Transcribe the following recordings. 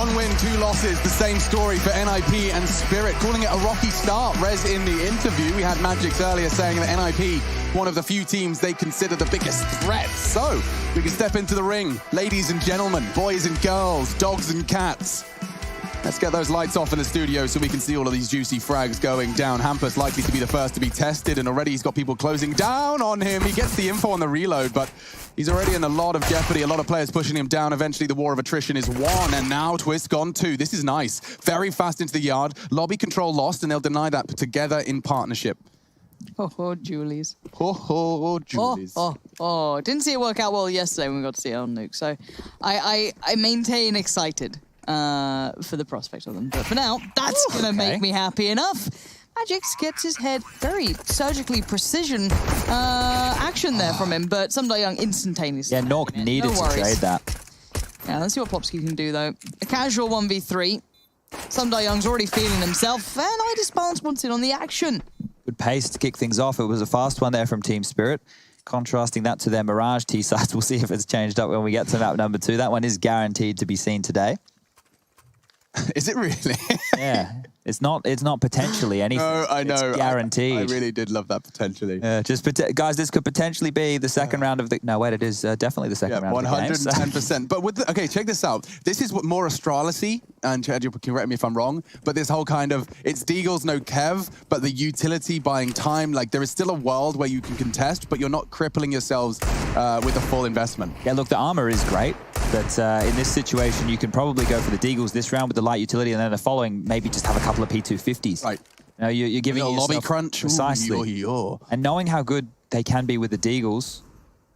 1 win, 2 losses, the same story for NIP and Spirit, calling it a rocky start. Rez in the interview, we had Magix earlier saying that NIP, one of the few teams they consider the biggest threat. So we can step into the ring. Ladies and gentlemen, boys and girls, dogs and cats. Let's get those lights off in the studio so we can see all of these juicy frags going down. Hampus likely to be the first to be tested, and already he's got people closing down on him. He gets the info on the reload, but he's already in a lot of jeopardy. A lot of players pushing him down. Eventually, the war of attrition is won, and now Twist gone 2. This is nice. Very fast into the yard. Lobby control lost, and they'll deny that together in partnership. Oh, Julies. Oh, Julies. Oh. Didn't see it work out well yesterday when we got to see it on Nuke. So I maintain excited for the prospect of them. But for now, that's going to make me happy enough. Magix gets his head very surgically precision action there from him, but Young instantaneously. Yeah, Nuke needed to trade that. Yeah, let's see what Popsky can do, though. A casual 1v3. Young's already feeling himself, and iDisbalance wants in on the action. Good pace to kick things off. It was a fast one there from Team Spirit. Contrasting that to their Mirage T-sides. We'll see if it's changed up when we get to map number 2. That one is guaranteed to be seen today. Is it really? Yeah. It's not potentially anything. No, I know. It's guaranteed. I really did love that potentially. Guys, this could potentially be the second round of the... No, wait, it is definitely the second round 110%. of the game. But with okay, check this out. This is what more Astralis-y, and Chad, you can correct me if I'm wrong, but this whole kind of, it's Deagle's no Kev, but the utility buying time, like there is still a world where you can contest, but you're not crippling yourselves with a full investment. Yeah, look, the armor is great, but in this situation, you can probably go for the Deagles this round with the light utility, and then the following, maybe just have a couple of P250s. Right. You know, you're giving a yourself... lobby crunch. Precisely. Ooh. And knowing how good they can be with the Deagles,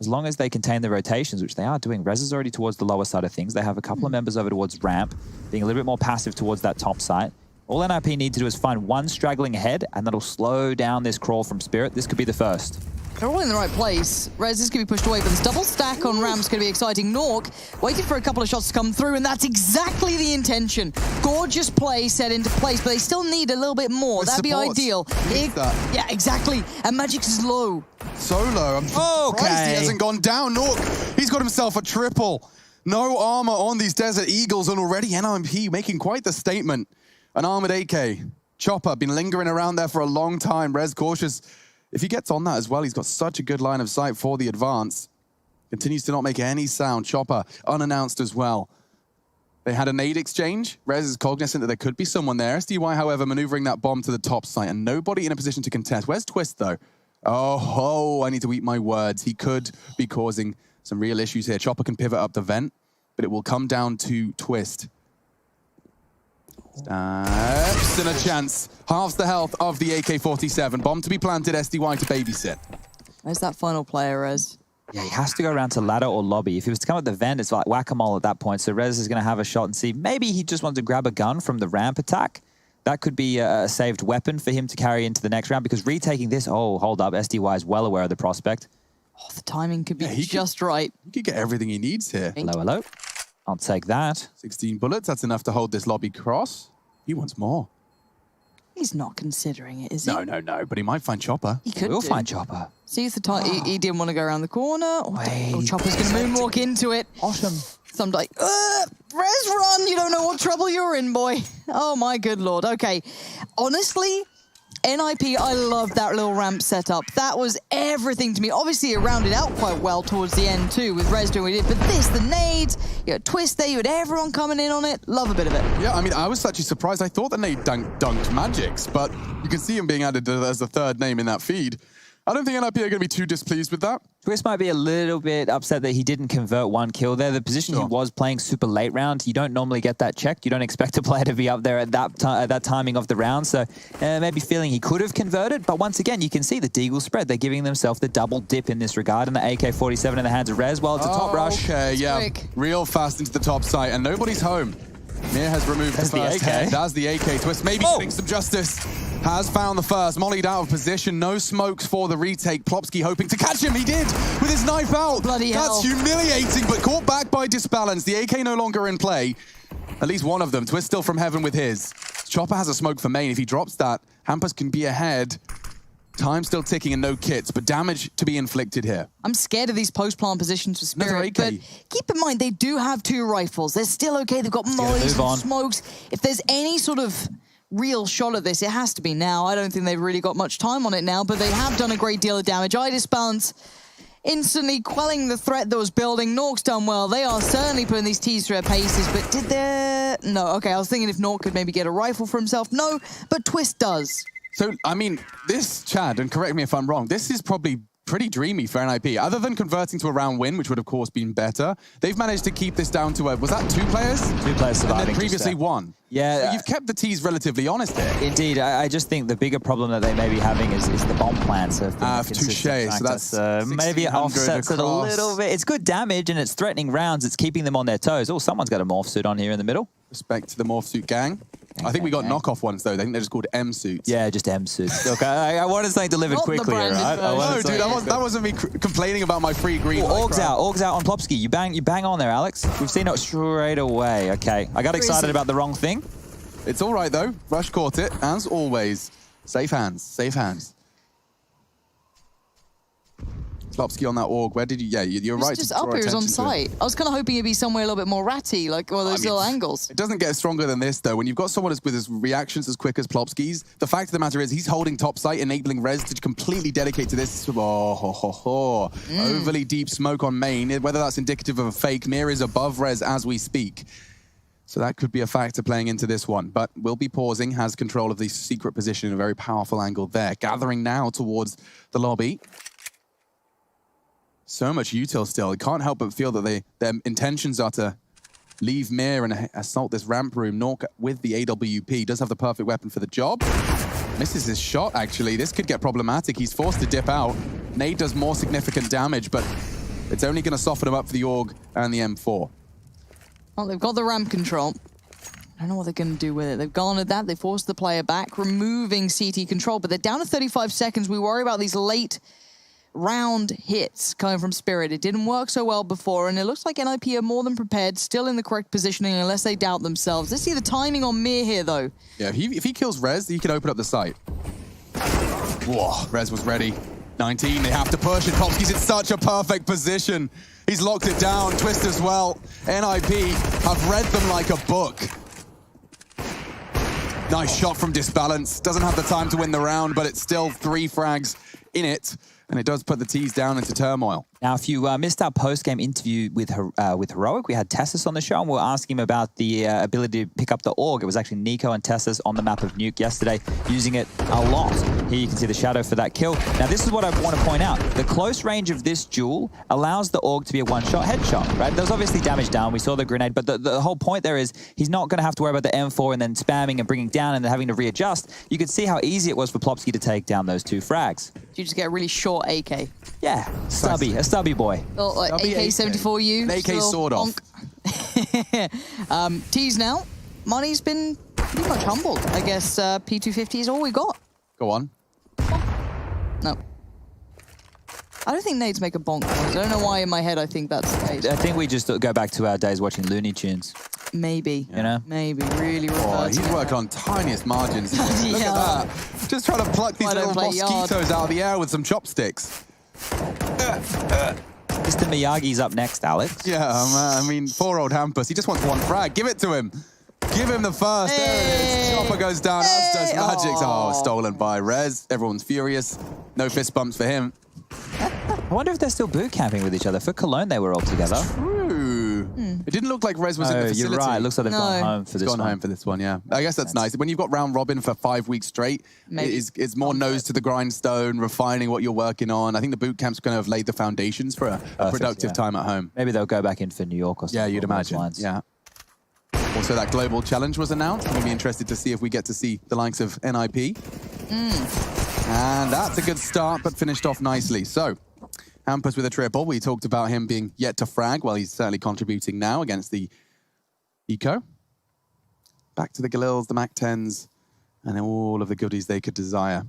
as long as they contain the rotations, which they are doing. Rez is already towards the lower side of things. They have a couple of members over towards ramp, being a little bit more passive towards that top site. All NIP need to do is find one straggling head, and that'll slow down this crawl from Spirit. This could be the first. They're all in the right place. Rez is going to be pushed away, but this double stack on ramp's going to be exciting. Nuke waited for a couple of shots to come through, and that's exactly the intention. Gorgeous play set into place, but they still need a little bit more. That'd be ideal. Yeah, exactly. And Magix is low. So low. I'm surprised he hasn't gone down. Nuke, he's got himself a triple. No armor on these Desert Eagles, and already NIP making quite the statement. An armored AK. Chopper, been lingering around there for a long time. Rez cautious. If he gets on that as well, he's got such a good line of sight for the advance. Continues to not make any sound. Chopper, unannounced as well. They had a nade exchange. Rez is cognizant that there could be someone there. SDY, however, maneuvering that bomb to the top site, and nobody in a position to contest. Where's Twist, though? Oh, I need to eat my words. He could be causing some real issues here. Chopper can pivot up the vent, but it will come down to Twist. Steps and a chance. Halves the health of the AK-47. Bomb to be planted, SDY to babysit. Where's that final player, Rez? Yeah, he has to go around to ladder or lobby. If he was to come at the vent, it's like whack-a-mole at that point. So Rez is going to have a shot and see. Maybe he just wants to grab a gun from the ramp attack. That could be a saved weapon for him to carry into the next round, because retaking this, hold up, SDY is well aware of the prospect. Oh, the timing could be just right. He could get everything he needs here. Hello. I'll take that. 16 bullets, that's enough to hold this lobby cross. He wants more. He's not considering it, is he? No, but he might find Chopper. He could We'll find Chopper. See if the time he didn't want to go around the corner. Oh, Chopper's going to moonwalk into it. Awesome. Some like, Rez, run! You don't know what trouble you're in, boy. Oh my good lord. Okay, honestly, NIP, I love that little ramp setup. That was everything to me. Obviously, it rounded out quite well towards the end too, with Rez doing what he did. But this, the nades, you had Twist there, you had everyone coming in on it. Love a bit of it. Yeah, I mean, I was actually surprised. I thought the nade dunked Magix, but you can see him being added as the third name in that feed. I don't think NIP are going to be too displeased with that. Twist might be a little bit upset that he didn't convert one kill there. The position he was playing super late round, you don't normally get that checked. You don't expect a player to be up there at that timing of the round. So maybe feeling he could have converted. But once again, you can see the Deagle spread. They're giving themselves the double dip in this regard. And the AK-47 in the hands of Rez. Well, it's a top rush. Okay, yeah. Quick. Real fast into the top site. And nobody's home. Mir has removed the first head. That's the AK. Twist maybe getting some justice. Has found the first. Mollied out of position. No smokes for the retake. Plopsky hoping to catch him. He did with his knife out. Bloody hell. That's humiliating, but caught back by Disbalance. The AK no longer in play. At least one of them. Twist still from heaven with his. Chopper has a smoke for main. If he drops that, Hampus can be ahead. Time still ticking and no kits, but damage to be inflicted here. I'm scared of these post-plant positions for Spirit, Another but keep in mind, they do have 2 rifles. They're still okay. They've got mollies and smokes. If there's any sort of real shot at this, it has to be now. I don't think they've really got much time on it now, but they have done a great deal of damage. Idis Balance instantly quelling the threat that was building. Nork's done well. They are certainly putting these T's through their paces, but did they... No, okay, I was thinking if Nork could maybe get a rifle for himself. No, but Twist does. So, I mean, this, Chad, and correct me if I'm wrong, this is probably pretty dreamy for NIP. Other than converting to a round win, which would, of course, been better, they've managed to keep this down to, was that 2 players? 2 players surviving. And then previously 1. Yeah. So you've kept the T's relatively honest here. Indeed. I just think the bigger problem that they may be having is the bomb plants. Touche. So that's maybe it offsets it a little bit. It's good damage and it's threatening rounds. It's keeping them on their toes. Oh, someone's got a morph suit on here in the middle. Respect to the morph suit gang. I think we got knockoff ones, though. I think they're just called M suits. Yeah, just M suits. Look, I wanted something delivered quickly, right? No, dude, that wasn't me complaining about my free green. Org's out on Plopsky. You bang on there, Alex. We've seen it straight away. Okay, I got excited about the wrong thing. It's all right, though. Rush caught it, as always. Safe hands, safe hands. Plopsky on that Org. Where did you... Yeah, you're right. Just up here, on site. I was kind of hoping it'd be somewhere a little bit more ratty, like one of those little angles. It doesn't get stronger than this, though. When you've got someone with his reactions as quick as Plopsky's, the fact of the matter is he's holding top site, enabling Rez to completely dedicate to this. Overly deep smoke on main. Whether that's indicative of a fake, Mir is above Rez as we speak. So that could be a factor playing into this one. But will be pausing, has control of the secret position in a very powerful angle there. Gathering now towards the lobby. So much util still. You can't help but feel that their intentions are to leave Mir and assault this ramp room. Nork with the AWP does have the perfect weapon for the job. Misses his shot, actually. This could get problematic. He's forced to dip out. Nade does more significant damage, but it's only going to soften him up for the Org and the M4. Well, they've got the ramp control. I don't know what they're going to do with it. They've garnered that. They forced the player back, removing CT control, but they're down to 35 seconds. We worry about these late round hits coming from Spirit. It didn't work so well before, and it looks like NIP are more than prepared, still in the correct positioning unless they doubt themselves. Let's see the timing on Mir here, though. Yeah, if he kills Rez, he can open up the site. Whoa, Rez was ready. 19, they have to push, and Plopsky's in such a perfect position. He's locked it down, Twist as well. NIP have read them like a book. Nice shot from Disbalance. Doesn't have the time to win the round, but it's still 3 frags in it. And it does put the T's down into turmoil. Now, if you missed our post-game interview with Heroic, we had Tessus on the show, and we were asking him about the ability to pick up the Org. It was actually Nico and Tessus on the map of Nuke yesterday, using it a lot. Here you can see the shadow for that kill. Now, this is what I want to point out. The close range of this duel allows the Org to be a one-shot headshot, right? There's obviously damage down. We saw the grenade, but the whole point there is he's not going to have to worry about the M4 and then spamming and bringing down and then having to readjust. You could see how easy it was for Plopsky to take down those 2 frags. You just get a really short AK. Yeah, a stubby boy. Well, like AK-74U. An AK sword off. T's now. Money's been pretty much humbled. I guess P250 is all we got. Go on. No. I don't think nades make a bonk noise. I don't know why in my head I think that's the case. I think we just go back to our days watching Looney Tunes. Maybe. You know? Maybe. Really he's working on tiniest margins. Look at that. Just trying to pluck these little mosquitoes out of the air with some chopsticks. Mr. Miyagi's up next, Alex. Yeah, I mean, poor old Hampus. He just wants 1 frag. Give it to him. Give him the first. There it is. Chopper goes down, as does Magix. Oh, stolen by Rez. Everyone's furious. No fist bumps for him. I wonder if they're still boot camping with each other. For Cologne, they were all together. True. It didn't look like Rez was in the facility. You're right. It looks like they've gone home for this one. Gone home for this one, yeah. I guess that's nice. When you've got round robin for 5 weeks straight, it's more nose to the grindstone, refining what you're working on. I think the boot camp's going to have laid the foundations for a productive time at home. Maybe they'll go back in for New York or something. Yeah, you'd imagine. Yeah. Also, that global challenge was announced. We'll be interested to see if we get to see the likes of NIP. And that's a good start, but finished off nicely. So, Hampus with a triple. We talked about him being yet to frag. Well, he's certainly contributing now against the Eco. Back to the Galils, the MAC-10s, and all of the goodies they could desire.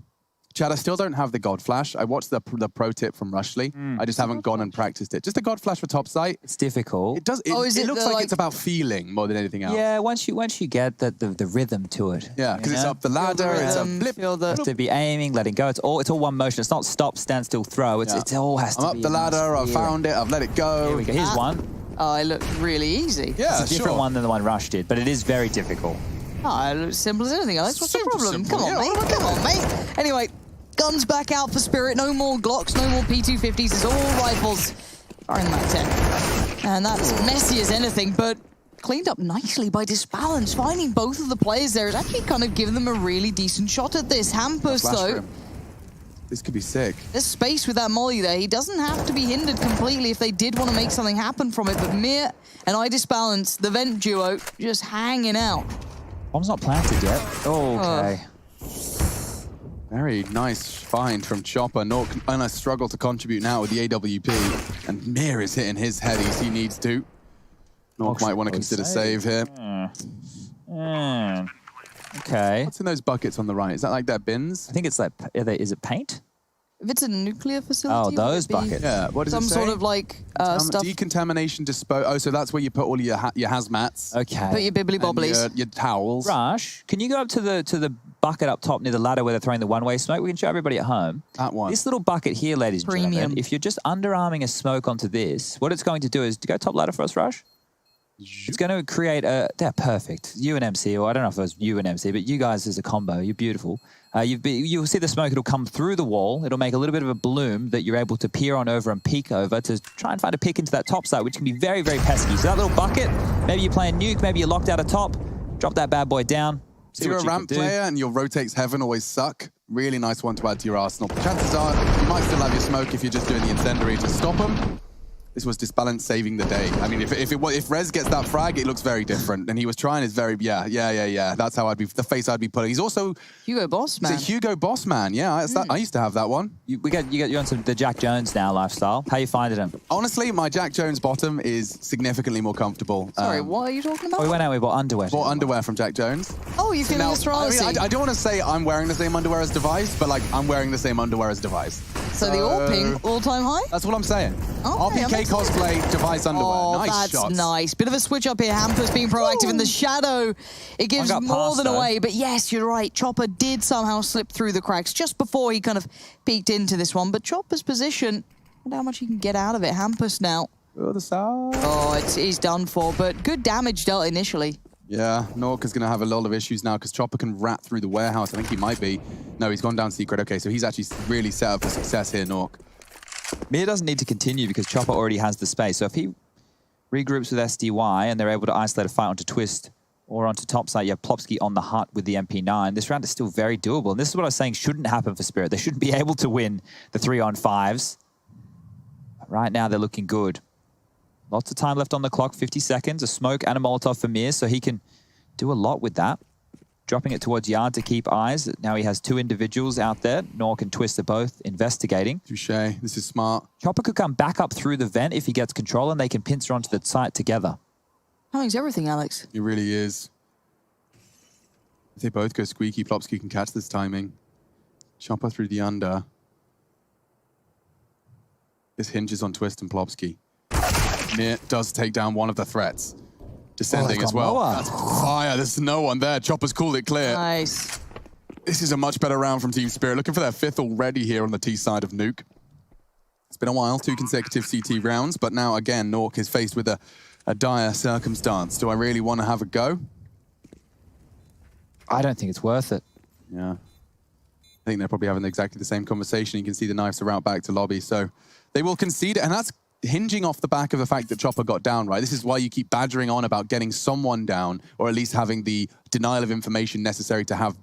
Chad, I still don't have the God Flash. I watched the pro tip from Rushley. I just haven't gone and practiced it. Just the God Flash for top site. It's difficult. It does. It looks like it's about feeling more than anything else. Yeah, once you get the rhythm to it. Yeah, because it's up the ladder. It's a blip. You have to be aiming, letting go. It's all one motion. It's not stop, stand still, throw. It all has to be. I'm up the ladder. I've found it. I've let it go. Here we go. Here's one. Oh, it looked really easy. Yeah, It's a different one than the one Rush did, but it is very difficult. Oh, it looks simple as anything, Alex. What's the problem? Simple. Come on, Yeah, mate. Come on, mate. Anyway, guns back out for Spirit. No more Glocks, no more P250s. It's all rifles. Firing that 10. And that's messy as anything, but cleaned up nicely by Disbalance. Finding both of the players there is actually kind of giving them a really decent shot at this. Hampus, though. This could be sick. There's space with that molly there. He doesn't have to be hindered completely if they did want to make something happen from it. But Mir and Disbalance, the vent duo, just hanging out. Bomb's not planted yet. Oh, okay. Very nice find from Chopper. Nuke and I struggle to contribute now with the AWP. And Mir is hitting his headies. He needs to. Nuke might want to consider save here. Okay. What's in those buckets on the right? Is that like their bins? I think it's like, is it paint? If it's a nuclear facility, Oh, those buckets. Yeah, what does it say? Some sort of like stuff. Decontamination Oh, so that's where you put all your hazmats. Okay. Put your bibbly bobblies. Your towels. Rush, can you go up to the bucket up top near the ladder where they're throwing the one-way smoke? We can show everybody at home. That one. This little bucket here, ladies and Premium. gentlemen, if you're just underarming a smoke onto this, what it's going to do is, go top ladder for us, Rush. It's going to create they're perfect. You and MC, or I don't know if it was you and MC, but you guys as a combo, you're beautiful. You'll see the smoke, it'll come through the wall. It'll make a little bit of a bloom that you're able to peer on over and peek over to try and find a pick into that top side, which can be very, very pesky. So that little bucket, maybe you're playing Nuke, maybe you're locked out of top, drop that bad boy down. If you're a ramp player and your rotates heaven always suck, really nice one to add to your arsenal. Chances are you might still have your smoke if you're just doing the incendiary to stop them. This was Disbalance saving the day. I mean, if Rez gets that frag, it looks very different. And he was trying his very, yeah. That's how the face I'd be putting. He's also Hugo Boss Man. He's a Hugo Boss Man. Yeah, I used to have that one. You got you on the Jack Jones now lifestyle. How you finding him? Honestly, my Jack Jones bottom is significantly more comfortable. Sorry, what are you talking about? We went out, we bought underwear. Bought underwear from Jack Jones. Oh, you feeling astrology? I don't want to say I'm wearing the same underwear as Device, but like I'm wearing the same underwear as Device. So the Orping all-time high? That's what I'm saying. Okay, RPK cosplay, Device underwear. Oh, nice that's shots. nice. Bit of a switch up here. Hampus being proactive in the shadow. It gives more than away. But yes, you're right. Chopper did somehow slip through the cracks just before he kind of peeked into this one. But Chopper's position, I wonder how much he can get out of it. Hampus now. The side. Oh, he's done for. But good damage dealt initially. Yeah, Nuke is going to have a lot of issues now because Chopper can rat through the warehouse. I think he might be. No, he's gone down secret. Okay, so he's actually really set up for success here, Nuke. Mir doesn't need to continue because Chopper already has the space. So if he regroups with SDY and they're able to isolate a fight onto Twist or onto topside, you have Plopsky on the hut with the MP9. This round is still very doable. And this is what I was saying shouldn't happen for Spirit. They shouldn't be able to win the 3-on-5s. But right now, they're looking good. Lots of time left on the clock, 50 seconds. A smoke and a Molotov for Mir, so he can do a lot with that. Dropping it towards Yard to keep eyes. Now he has two individuals out there. Nuke and Twist are both investigating. Touché. This is smart. Chopper could come back up through the vent if he gets control, and they can pincer onto the site together. Timing's everything, Alex. It really is. If they both go squeaky, Plopsky can catch this timing. Chopper through the under. This hinges on Twist and Plopsky. Mir does take down one of the threats. Descending as well. That's fire. There's no one there. Chopper's called it clear. Nice. This is a much better round from Team Spirit. Looking for their fifth already here on the T side of Nuke. It's been a while, 2 consecutive CT rounds, but now again, Nuke is faced with a dire circumstance. Do I really want to have a go? I don't think it's worth it. Yeah. I think they're probably having exactly the same conversation. You can see the knives are route back to lobby, so they will concede it, and that's hinging off the back of the fact that Chopper got down, right? This is why you keep badgering on about getting someone down, or at least having the denial of information necessary to have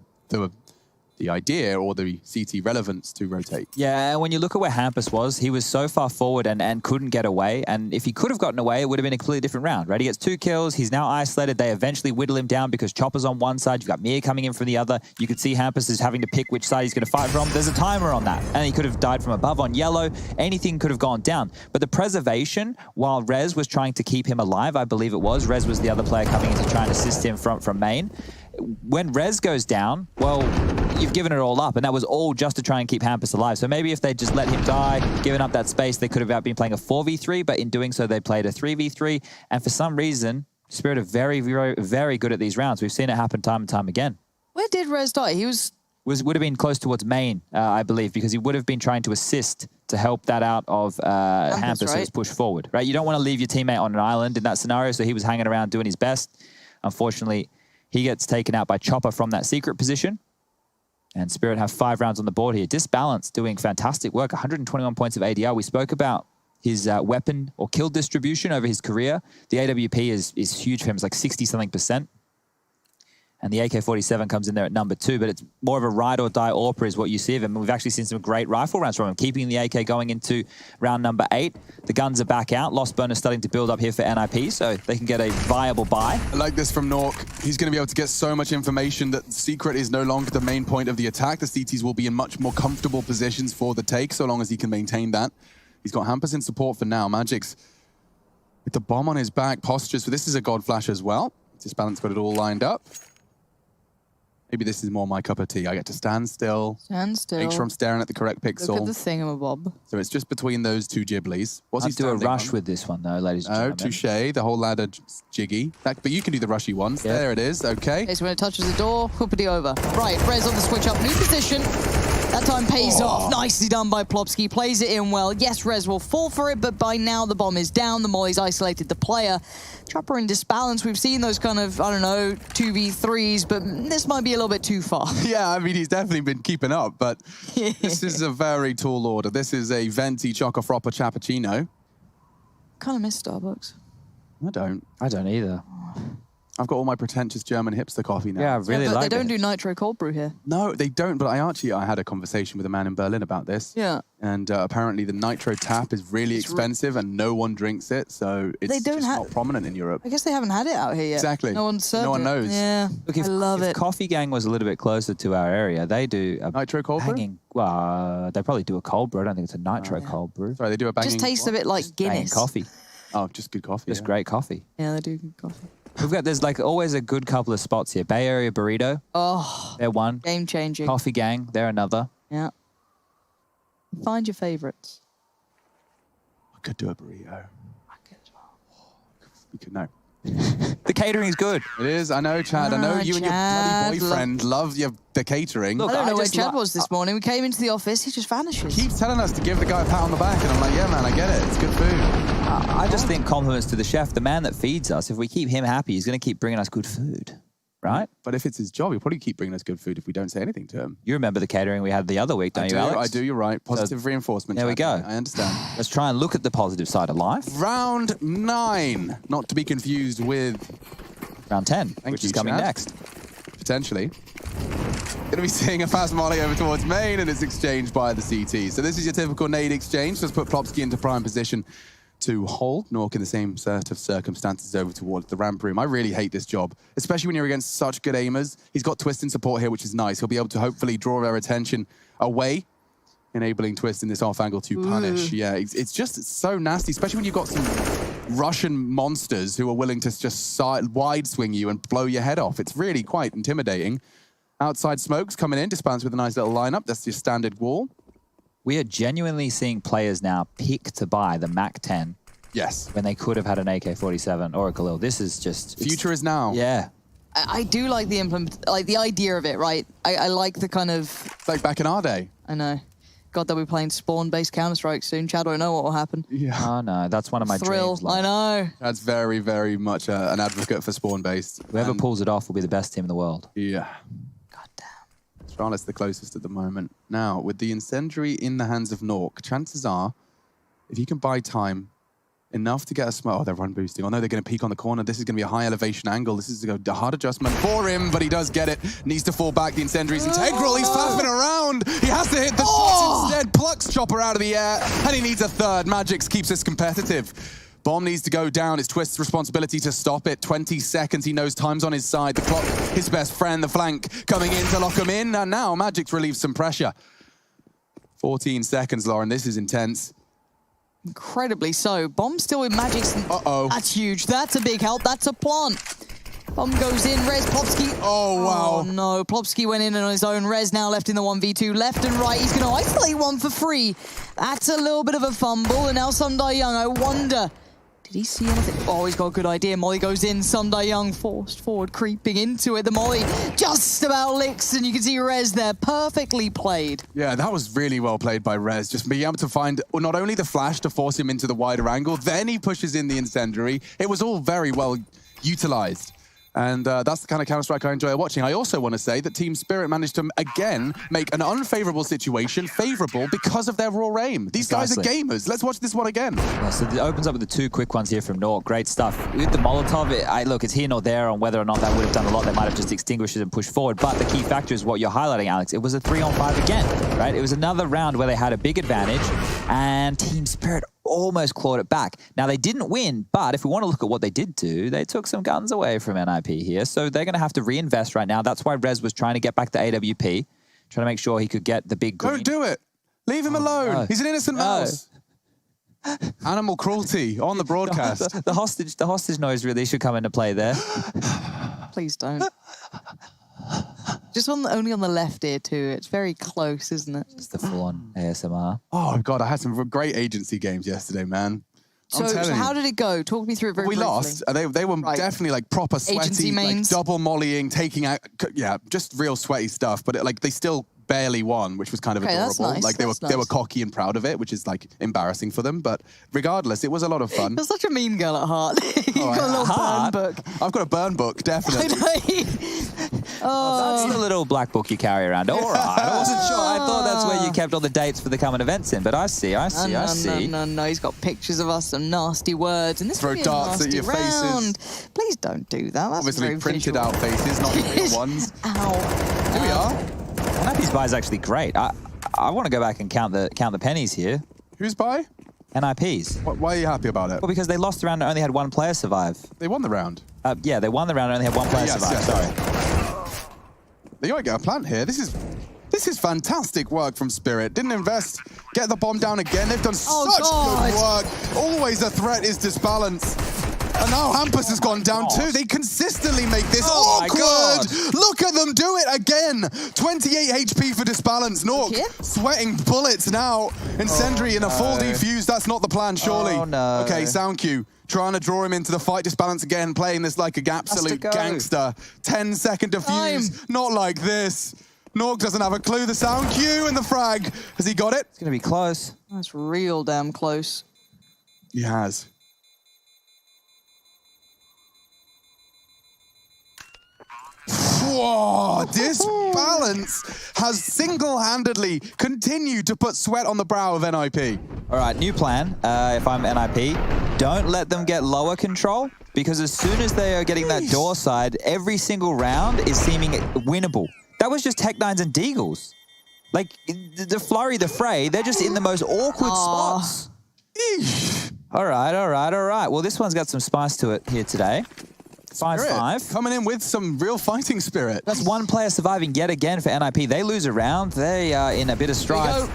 the idea or the CT relevance to rotate. Yeah, and when you look at where Hampus was, he was so far forward and couldn't get away. And if he could have gotten away, it would have been a completely different round, right? He gets 2 kills. He's now isolated. They eventually whittle him down because Chopper's on one side. You've got Mir coming in from the other. You can see Hampus is having to pick which side he's going to fight from. There's a timer on that. And he could have died from above on yellow. Anything could have gone down. But the preservation, while Rez was trying to keep him alive, I believe it was. Rez was the other player coming in to try and assist him from main. when Rez goes down, well, you've given it all up, and that was all just to try and keep Hampus alive. So maybe if they just let him die, given up that space, they could have been playing a 4v3, but in doing so, they played a 3v3. And for some reason, Spirit are very, very, very good at these rounds. We've seen it happen time and time again. Where did Rez die? He would have been close towards main, I believe, because he would have been trying to assist to help that out of Hampus who's pushed forward, right? You don't want to leave your teammate on an island in that scenario, so he was hanging around doing his best. Unfortunately, he gets taken out by Chopper from that secret position, and Spirit have 5 rounds on the board here. Disbalance doing fantastic work, 121 points of ADR. We spoke about his weapon or kill distribution over his career. The AWP is huge for him. It's like 60-something%. And the AK-47 comes in there at number 2, but it's more of a ride or die AWPer is what you see of him. And we've actually seen some great rifle rounds from him, keeping the AK going into round number 8. The guns are back out. Lost Burner starting to build up here for NIP, so they can get a viable buy. I like this from Nuke. He's going to be able to get so much information that Secret is no longer the main point of the attack. The CTs will be in much more comfortable positions for the take, so long as he can maintain that. He's got Hampus in support for now. Magic's with the bomb on his back, postures. So this is a God Flash as well. Disbalance got it all lined up. Maybe this is more my cup of tea. I get to stand still. Stand still. Make sure I'm staring at the correct pixel. Look at the thingamabob. So it's just between those 2 Ghiblies. What's he do a rush on? with this one, though, ladies and gentlemen. Touche. The whole ladder jiggy. But you can do the rushy ones. Yep. There it is. Okay. Okay, so when it touches the door, whoopity over. Right, Rez on the switch up. New position. That time pays off. Nicely done by Plopsky. Plays it in well. Yes, Rez will fall for it, but by now the bomb is down. The Molly's isolated the player. Chopper in Disbalance. We've seen those kind of, I don't know, 2v3s, but this might be a little bit too far. Yeah, I mean, he's definitely been keeping up, but this is a very tall order. This is a venti chocofropper cappuccino. Kind of miss Starbucks. I don't either. I've got all my pretentious German hipster coffee now. Yeah, I really like it. They don't do nitro cold brew here. No, they don't, but I had a conversation with a man in Berlin about this. Yeah. And apparently the nitro tap is really expensive and no one drinks it, so it's just not prominent in Europe. I guess they haven't had it out here yet. Exactly. No one served No one knows. Yeah, Look, I love it. If Coffee Gang was a little bit closer to our area, they do a nitro cold brew? Well, they probably do a cold brew. I don't think it's a nitro cold brew. Sorry, they do a banging... Just tastes a bit like Guinness. Coffee. Oh, just good coffee. Just great coffee. Yeah, they do good coffee. There's like always a good couple of spots here. Bay Area Burrito. Oh. They're one. Game changing. Coffee Gang. They're another. Yeah. Find your favorites. I could do a burrito. I could as well. You could know. The catering is good. It is. I know, Chad. I know you and your bloody boyfriend love the catering. Look, I don't know where Chad was this morning. We came into the office. He just vanishes. Keeps telling us to give the guy a pat on the back, and I'm like, yeah, man, I get it. It's good food. I just think compliments to the chef, the man that feeds us. If we keep him happy, he's going to keep bringing us good food, right? But if it's his job, he'll probably keep bringing us good food if we don't say anything to him. You remember the catering we had the other week, don't you, Alex? I do, you're right. Positive reinforcement. There we go. I understand. Let's try and look at the positive side of life. Round 9. Not to be confused with... Round 10, which is coming next. Potentially. Going to be seeing a fast volley over towards main, and it's exchanged by the CT. So this is your typical nade exchange. Just put Plopsky into prime position to hold. Nuke in the same set of circumstances over towards the ramp room. I really hate this job, especially when you're against such good aimers. He's got Twist in support here, which is nice. He'll be able to hopefully draw their attention away, enabling Twist in this off angle to punish. Yeah, it's just so nasty, especially when you've got some Russian monsters who are willing to just wide swing you and blow your head off. It's really quite intimidating. Outside smokes coming in, Disbalance with a nice little lineup. That's your standard wall. We are genuinely seeing players now pick to buy the MAC-10. Yes. When they could have had an AK-47 or a Khalil. This is just... Future is now. Yeah. I do like the the idea of it, right? I like the kind of... It's like back in our day. I know. God, they'll be playing spawn-based Counter-Strike soon. Chad, I know what will happen. Yeah. Oh, no. That's one of my dreams. I know. That's very, very much an advocate for spawn-based. Whoever pulls it off will be the best team in the world. Yeah. God damn. Charlotte's the closest at the moment. Now, with the incendiary in the hands of Nuke, chances are, if you can buy time enough to get a smoke... Oh, they're run boosting. Oh, no, they're going to peek on the corner. This is going to be a high elevation angle. This is a hard adjustment for him, but he does get it. Needs to fall back. The incendiary's integral. He's faffing around. He has to hit the shots instead. Plucks Chopper out of the air, and he needs a third. Magix keeps us competitive. Bomb needs to go down. It's Twist's responsibility to stop it. 20 seconds. He knows time's on his side. The clock, his best friend, the flank, coming in to lock him in. And now Magix relieves some pressure. 14 seconds, Lauren. This is intense. Incredibly so. Bomb still with Magix. Uh-oh. That's huge. That's a big help. That's a plant. Bomb goes in, Rez, Plopsky. Oh, wow. Oh, no, Plopsky went in on his own. Rez now left in the 1v2, left and right. He's going to isolate one for free. That's a little bit of a fumble, and now Sundar Young, I wonder, did he see anything? Oh, he's got a good idea. Molly goes in, Sundar Young forced forward, creeping into it. The Molly just about licks, and you can see Rez there, perfectly played. Yeah, that was really well played by Rez. Just being able to find not only the flash to force him into the wider angle, then he pushes in the incendiary. It was all very well utilized. And that's the kind of Counter-Strike I enjoy watching. I also want to say that Team Spirit managed to, again, make an unfavorable situation favorable because of their raw aim. These guys are gamers. Let's watch this one again. Yeah, so it opens up with the 2 quick ones here from Nuke. Great stuff. With the Molotov, look, it's here nor there on whether or not that would have done a lot. They might have just extinguished it and pushed forward. But the key factor is what you're highlighting, Alex. It was a 3-on-5 again, right? It was another round where they had a big advantage, and Team Spirit almost clawed it back. Now, they didn't win, but if we want to look at what they did do, they took some guns away from NIP here, so they're going to have to reinvest right now. That's why Rez was trying to get back to AWP, trying to make sure he could get the big green. Don't do it. Leave him alone. No. He's an innocent mouse. Animal cruelty on the broadcast. The hostage noise really should come into play there. Please don't. Just only on the left ear too. It's very close, isn't it? It's the full-on ASMR. Oh God, I had some great agency games yesterday, man. So how did it go? Talk me through it very briefly. We lost. They were definitely like proper sweaty, like double mollying, taking out, yeah, just real sweaty stuff. But like they still barely won, which was kind of adorable. That's nice. Like they were cocky and proud of it, which is like embarrassing for them. But regardless, it was a lot of fun. You're such a mean girl at heart. You've got a little burn book. I've got a burn book, definitely. That's the little black book you carry around. All right, I wasn't sure. I thought that's where you kept all the dates for the coming events in, but I see. No, he's got pictures of us, some nasty words, and this throw darts at your round. faces. Please don't do that. That's obviously printed out faces, not real ones. Ow. Here we are. NIP's buy is actually great. I want to go back and count the pennies here. Who's by? NIP's. Why are you happy about it? Well, because they lost the round and only had 1 player survive. They won the round. Yeah, they won the round and only had 1 player survive. Yes. Sorry. You might get a plant here. This is fantastic work from Spirit. Didn't invest. Get the bomb down again. They've done such good work. Always the threat is disbalance. And now Hampus has gone down too. They consistently make this awkward. Look at them do it again. 28 HP for disbalance. Nuke sweating bullets now. Incendiary in a full defuse. That's not the plan, surely. Oh, no. Okay, sound cue. Trying to draw him into the fight. Disbalance again, playing this like a absolute gangster. 10-second defuse. Not like this. Nuke doesn't have a clue. The sound cue and the frag. Has he got it? It's going to be close. That's real damn close. He has. Whoa, Disbalance has single-handedly continued to put sweat on the brow of NIP. All right, new plan. If I'm NIP, don't let them get lower control, because as soon as they are getting that door side, every single round is seeming winnable. That was just Tech9s and Deagles. Like, the flurry, the fray, they're just in the most awkward spots. All right. Well, this one's got some spice to it here today. 5-5. Coming in with some real fighting spirit. That's 1 player surviving yet again for NIP. They lose a round. They are in a bit of strife.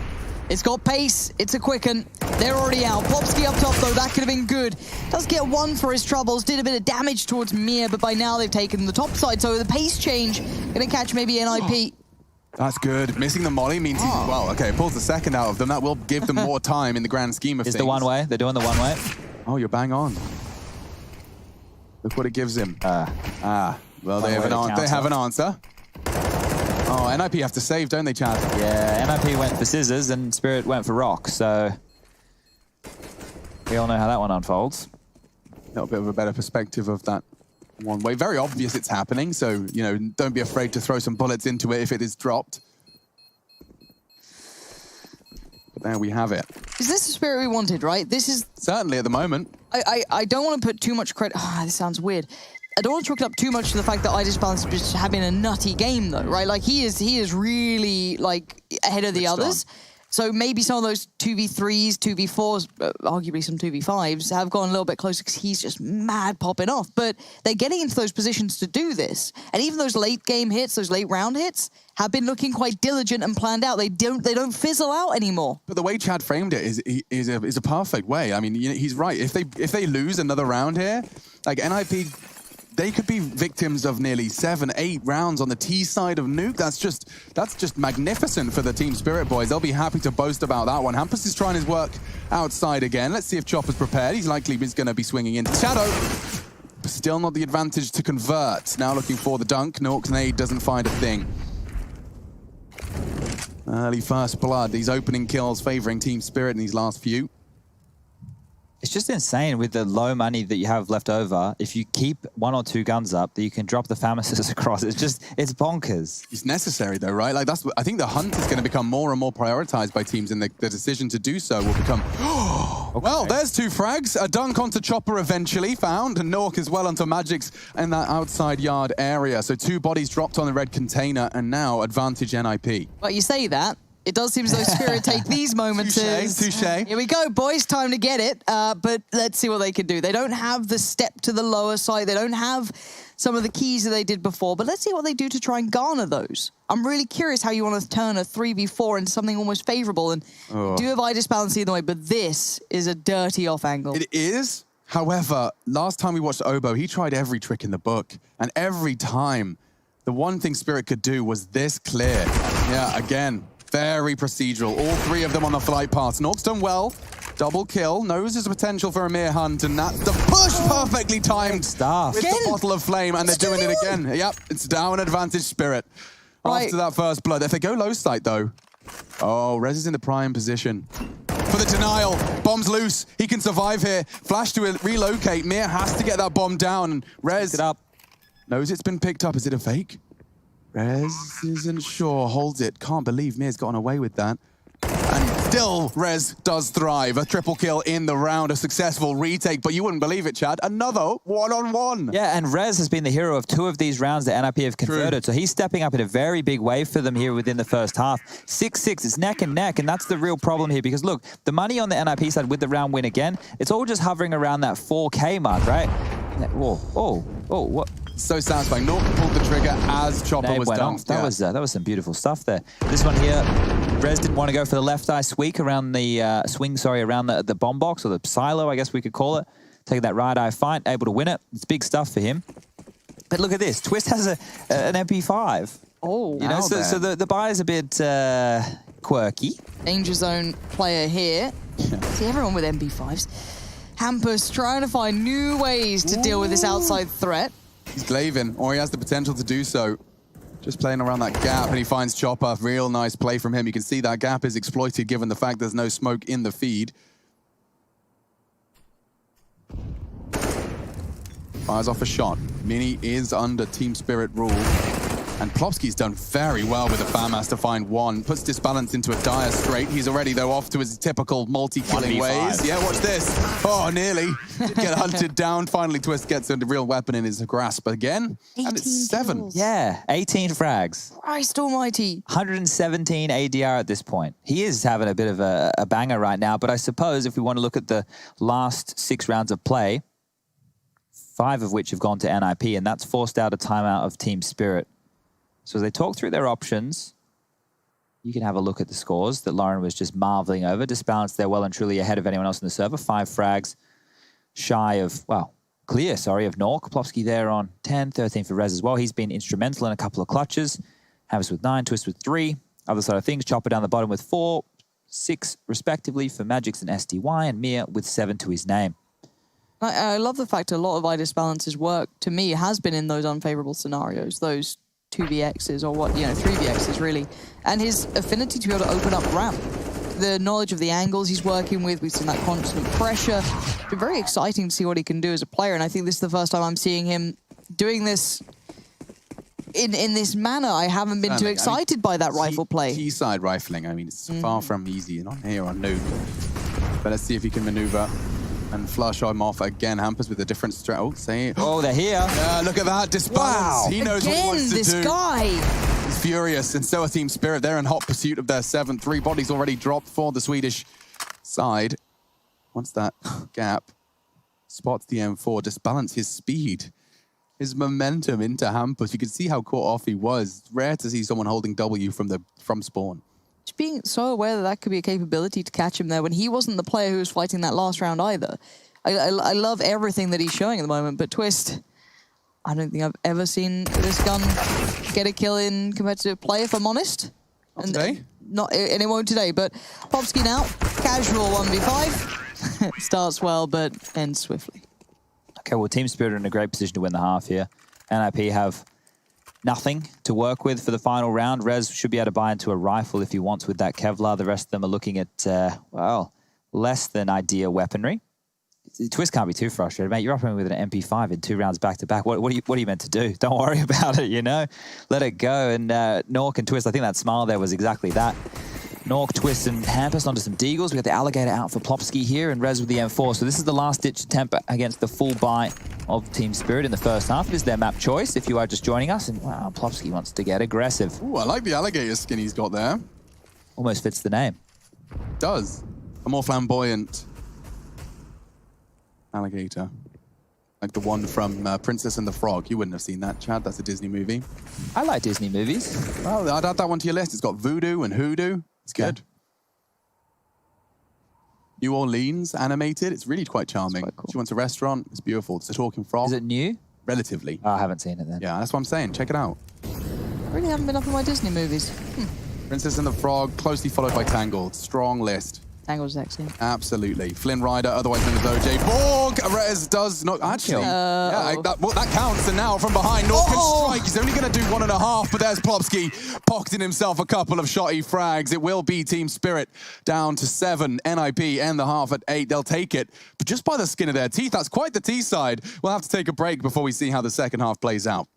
It's got pace. It's a quicken. They're already out. Plopsky up top, though. That could have been good. Does get 1 for his troubles. Did a bit of damage towards Mir, but by now they've taken the top side. So the pace change going to catch maybe NIP. That's good. Missing the molly means he's, well, okay, pulls the second out of them. That will give them more time in the grand scheme of things. It's the one way. They're doing the one way. Oh, you're bang on. Look what it gives him. Well, they have an answer. Oh, NIP have to save, don't they, Chad? Yeah, NIP went for scissors and Spirit went for rock, so we all know how that one unfolds. A little bit of a better perspective of that one way. Very obvious it's happening, so, you know, don't be afraid to throw some bullets into it if it is dropped. But there we have it. Is this the Spirit we wanted, right? This is... Certainly at the moment. I don't want to put too much credit... this sounds weird. I don't want to chalk it up too much to the fact that Disbalance is just having a nutty game, though, right? Like, he is really, like, ahead of the others. So maybe some of those 2v3s, 2v4s, arguably some 2v5s, have gone a little bit closer because he's just mad popping off. But they're getting into those positions to do this. And even those late game hits, those late round hits, have been looking quite diligent and planned out. They don't fizzle out anymore. But the way Chad framed it is a perfect way. I mean, he's right. If they lose another round here, like NIP they could be victims of nearly 7-8 rounds on the T side of Nuke. That's just magnificent for the Team Spirit boys. They'll be happy to boast about that one. Hampus is trying his work outside again. Let's see if Chopper's prepared. He's likely going to be swinging into Shadow. Still not the advantage to convert. Now looking for the dunk. Nork's nade doesn't find a thing. Early first blood. These opening kills favoring Team Spirit in these last few. It's just insane with the low money that you have left over. If you keep 1 or 2 guns up, that you can drop the Famishes across. It's bonkers. It's necessary though, right? Like I think the hunt is going to become more and more prioritized by teams, and the decision to do so will become. Okay. Well, there's 2 frags. A dunk onto Chopper eventually found, and Nork as well onto Magix in that outside yard area. So 2 bodies dropped on the red container, and now advantage NIP. Well, you say that. It does seem as though Spirit take these moments as... Touché. Here we go, boys. Time to get it. But let's see what they can do. They don't have the step to the lower side. They don't have some of the keys that they did before. But let's see what they do to try and garner those. I'm really curious how you want to turn a 3v4 into something almost favorable. And you do have Idis balancing the way, but this is a dirty off angle. It is. However, last time we watched Obo, he tried every trick in the book. And every time, the one thing Spirit could do was this clear. Yeah, again. Very procedural. All 3 of them on the flight path. Nork's done well. Double kill. Knows there's a potential for a mere hunt, and that's the push perfectly timed stuff. With the bottle of flame, and they're doing it again. Yep, it's down advantage Spirit. Right. After that first blood. If they go low site, though. Oh, Rez is in the prime position. For the denial. Bomb's loose. He can survive here. Flash to relocate. Mir has to get that bomb down. Rez knows it's been picked up. Is it a fake? Rez isn't sure, holds it. Can't believe Mir's gotten away with that. And still, Rez does thrive. A triple kill in the round, a successful retake, but you wouldn't believe it, Chad. Another one-on-one. Yeah, and Rez has been the hero of 2 of these rounds that NIP have converted, so he's stepping up in a very big way for them here within the first half. 6-6, it's neck and neck, and that's the real problem here, because look, the money on the NIP side with the round win again, it's all just hovering around that 4K mark, right? Whoa, what? So satisfying. Nork pulled the trigger as Chopper was dunked. That was some beautiful stuff there. This one here, Rez didn't want to go for the left eye around the around the bomb box, or the silo, I guess we could call it. Taking that right eye fight, able to win it. It's big stuff for him. But look at this. Twist has an MP5. Oh, you know, so the buy is a bit quirky. Danger zone player here. See, everyone with MP5s. Hampus trying to find new ways to deal with this outside threat. He's glaving, or he has the potential to do so. Just playing around that gap, and he finds Chopper. Real nice play from him. You can see that gap is exploited given the fact there's no smoke in the feed. Fires off a shot. Mini is under Team Spirit rule. And Plopsky's done very well with the FAMAS to find 1. Puts Disbalance into a dire strait. He's already, though, off to his typical multi-killing ways. Yeah, watch this. Oh, nearly. Get hunted down. Finally, Twist gets a real weapon in his grasp again. And it's 7. Kills. Yeah, 18 frags. Christ almighty. 117 ADR at this point. He is having a bit of a banger right now, but I suppose if we want to look at the last 6 rounds of play, 5 of which have gone to NIP, and that's forced out a timeout of Team Spirit. So as they talk through their options, you can have a look at the scores that Lauren was just marveling over. Disbalanced, they're well and truly ahead of anyone else in the server. 5 frags, shy of, well, clear, sorry, of Nork. Plopsky there on 10, 13 for Rez as well. He's been instrumental in a couple of clutches. Havis with 9, Twist with 3. Other side of things, Chopper down the bottom with 4, 6 respectively for Magix and SDY, and Mir with 7 to his name. I love the fact a lot of Idis Balance's work, to me, has been in those unfavorable scenarios, those 2vx's or 3vx's really, and his affinity to be able to open up ramp, the knowledge of the angles he's working with, we've seen that constant pressure. It's been very exciting to see what he can do as a player, and I think this is the first time I'm seeing him doing this in this manner. I haven't been too excited by that rifle play. T-side rifling, I mean, it's far from easy, and on here on Nuke. But let's see if he can maneuver and flush him off again. Hampus with a different strat. Oh, they're here. Yeah, look at that. Disbalance. Wow. He knows what he wants to do. This guy. He's furious, and so are Team Spirit. They're in hot pursuit of their 7th. 3 bodies already dropped for the Swedish side. Once that gap spots the M4, Disbalance his speed, his momentum into Hampus. You can see how caught off he was. Rare to see someone holding W from spawn. Just being so aware that that could be a capability to catch him there when he wasn't the player who was fighting that last round either. I love everything that he's showing at the moment, but Twist, I don't think I've ever seen this gun get a kill in competitive play, if I'm honest. Not today? And it won't today, but Popsky now, casual 1v5. Starts well, but ends swiftly. Okay, well, Team Spirit are in a great position to win the half here. NIP have nothing to work with for the final round. Rez should be able to buy into a rifle if he wants with that Kevlar. The rest of them are looking at, well, less than ideal weaponry. Twist can't be too frustrated, mate. You're up with an MP5 in 2 rounds back-to-back. What are you meant to do? Don't worry about it, you know? Let it go. And Nork and Twist, I think that smile there was exactly that. Nork, Twist, and Hampus onto some Deagles. We got the Alligator out for Plopsky here, and Rez with the M4. So this is the last-ditch attempt against the full buy of Team Spirit in the first half. It is their map choice if you are just joining us. And wow, Plopsky wants to get aggressive. Ooh, I like the Alligator skin he's got there. Almost fits the name. Does. A more flamboyant Alligator. Like the one from Princess and the Frog. You wouldn't have seen that, Chad. That's a Disney movie. I like Disney movies. Well, I'd add that one to your list. It's got voodoo and hoodoo. It's good. Yeah. New Orleans animated. It's really quite charming. Quite cool. She wants a restaurant. It's beautiful. It's a talking frog. Is it new? Relatively. Oh, I haven't seen it then. Yeah, that's what I'm saying. Check it out. I really haven't been up in my Disney movies. Princess and the Frog, closely followed by Tangled. Strong list. Tangle's excellent. Absolutely. Flynn Rider, otherwise known as OJ. Borg! Rez does not... Actually, that counts. And now from behind, Nork can strike. He's only going to do 1.5, but there's Plopsky pocketing himself a couple of shotty frags. It will be Team Spirit down to 7. NIP end the half at 8. They'll take it, but just by the skin of their teeth. That's quite the T-side. We'll have to take a break before we see how the second half plays out.